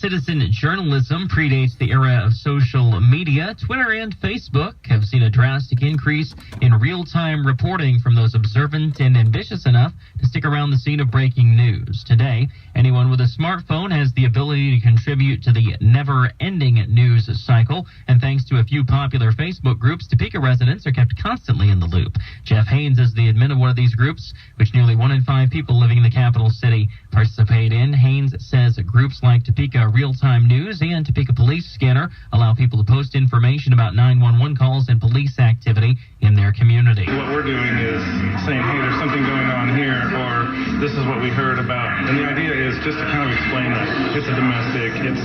Citizen journalism predates the era of social media. Twitter and Facebook have seen a drastic increase in real-time reporting from those observant and ambitious enough to stick around the scene of breaking news. Today, anyone with a smartphone has the ability to contribute to the never-ending news cycle, and thanks to a few popular Facebook groups, Topeka residents are kept constantly in the loop. Jeff Haynes is the admin of one of these groups, which nearly 1 in 5 people living in the capital city participate in. Haynes says groups like Topeka Real-Time News and Topeka Police Scanner allow people to post information about 911 calls and police activity in their community. What we're doing is saying, hey, there's something going on here, or this is what we heard about. And the idea is just to kind of explain that it's a domestic, it's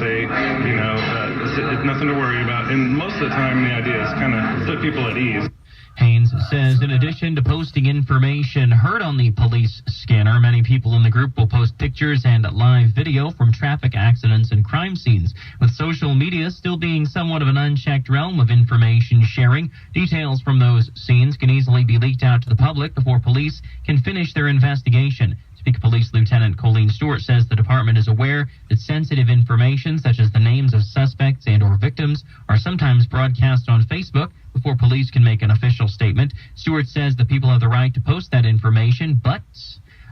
nothing to worry about. And most of the time, the idea is kind of put people at ease. Haynes says in addition to posting information heard on the police scanner, many people in the group will post pictures and live video from traffic accidents and crime scenes. With social media still being somewhat of an unchecked realm of information sharing, details from those scenes can easily be leaked out to the public before police can finish their investigation. Topeka Police Lieutenant Colleen Stewart says the department is aware that sensitive information such as the names of suspects and or victims are sometimes broadcast on Facebook before police can make an official statement. Stewart says the people have the right to post that information, but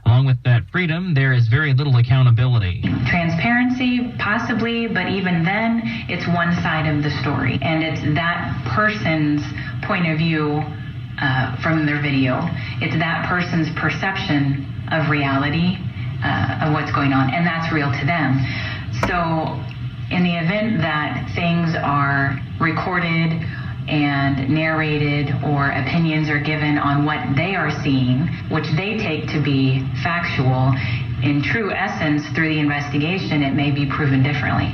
along with that freedom, there is very little accountability. Transparency, possibly, but even then, it's one side of the story, and it's that person's point of view from their video. It's that person's perception of reality, of what's going on, and that's real to them. So in the event that things are recorded and narrated or opinions are given on what they are seeing, which they take to be factual, in true essence, through the investigation, it may be proven differently.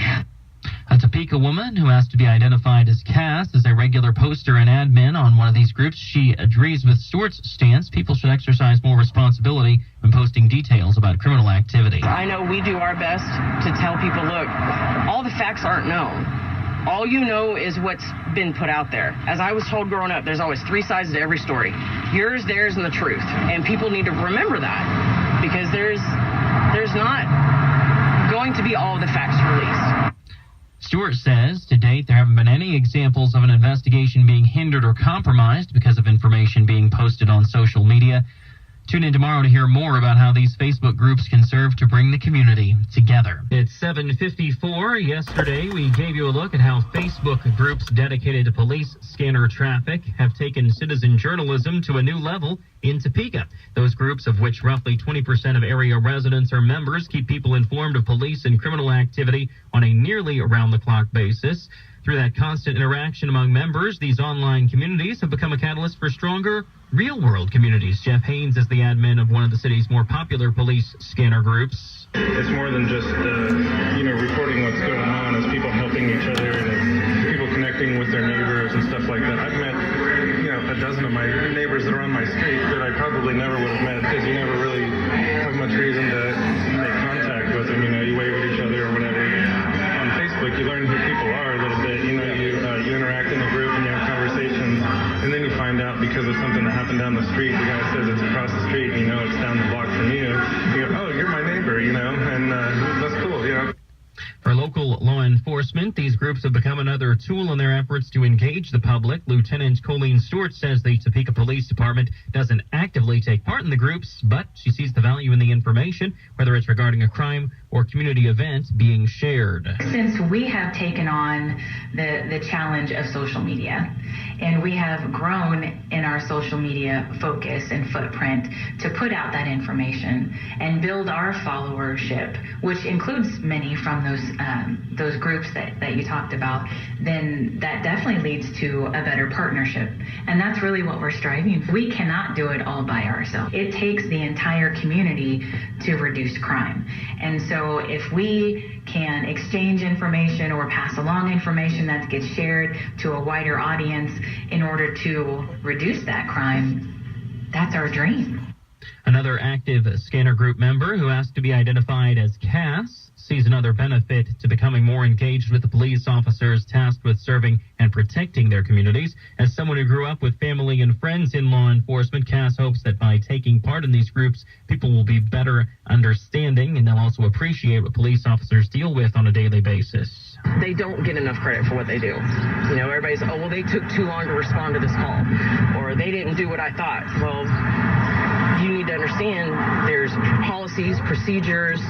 A Topeka woman who asked to be identified as Cass is a regular poster and admin on one of these groups. She agrees with Stewart's stance. People should exercise more responsibility when posting details about criminal activity. I know we do our best to tell people, look, all the facts aren't known. All you know is what's been put out there. As I was told growing up, there's always 3 sides to every story. Yours, theirs, and the truth. And people need to remember that because there's not going to be all the facts released. Stewart says to date there haven't been any examples of an investigation being hindered or compromised because of information being posted on social media. Tune in tomorrow to hear more about how these Facebook groups can serve to bring the community together. It's 7:54. Yesterday, we gave you a look at how Facebook groups dedicated to police scanner traffic have taken citizen journalism to a new level in Topeka. Those groups, of which roughly 20% of area residents are members, keep people informed of police and criminal activity on a nearly around-the-clock basis. Through that constant interaction among members, these online communities have become a catalyst for stronger, real-world communities. Jeff Haynes is the admin of one of the city's more popular police scanner groups. It's more than just, reporting what's going on. It's people helping each other, and it's people connecting with their neighbors and stuff like that. I've met, a dozen of my neighbors that are on my street that I probably never would have met because you never really have much reason to make contact with them. You wave at each other or whatever. On Facebook, you learn who people are a little bit. You interact in a group and you have conversations, and then you find out because of something that happened down the street. The guy says it's across the street, and it's down the block from you. You go, oh, you're my neighbor, and that's cool, For local law enforcement, these groups have become another tool in their efforts to engage the public. Lieutenant Colleen Stewart says the Topeka Police Department doesn't actively take part in the groups, but she sees the value in the information, whether it's regarding a crime or community event being shared. Since we have taken on the challenge of social media, and we have grown in our social media focus and footprint to put out that information and build our followership, which includes many from those groups that you talked about, then that definitely leads to a better partnership. And that's really what we're striving for. We cannot do it all by ourselves. It takes the entire community to reduce crime. And so if we can exchange information or pass along information that gets shared to a wider audience in order to reduce that crime, that's our dream. Another active scanner group member who asked to be identified as Cass sees another benefit to becoming more engaged with the police officers tasked with serving and protecting their communities. As someone who grew up with family and friends in law enforcement, Cass hopes that by taking part in these groups, people will be better understanding, and they'll also appreciate what police officers deal with on a daily basis. They don't get enough credit for what they do. You know, everybody's, oh, well, they took too long to respond to this call, or they didn't do what I thought. Well, you need to understand there's policies, procedures,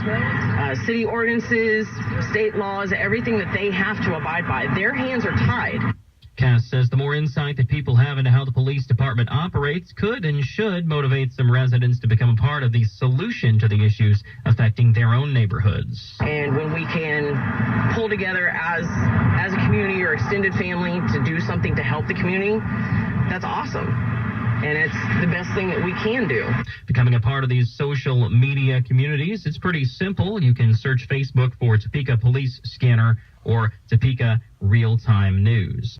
city ordinances, state laws, everything that they have to abide by. Their hands are tied. Cass says the more insight that people have into how the police department operates could and should motivate some residents to become a part of the solution to the issues affecting their own neighborhoods. And when we can pull together as a community or extended family to do something to help the community, that's awesome. And it's the best thing that we can do. Becoming a part of these social media communities, it's pretty simple. You can search Facebook for Topeka Police Scanner or Topeka Real-Time News.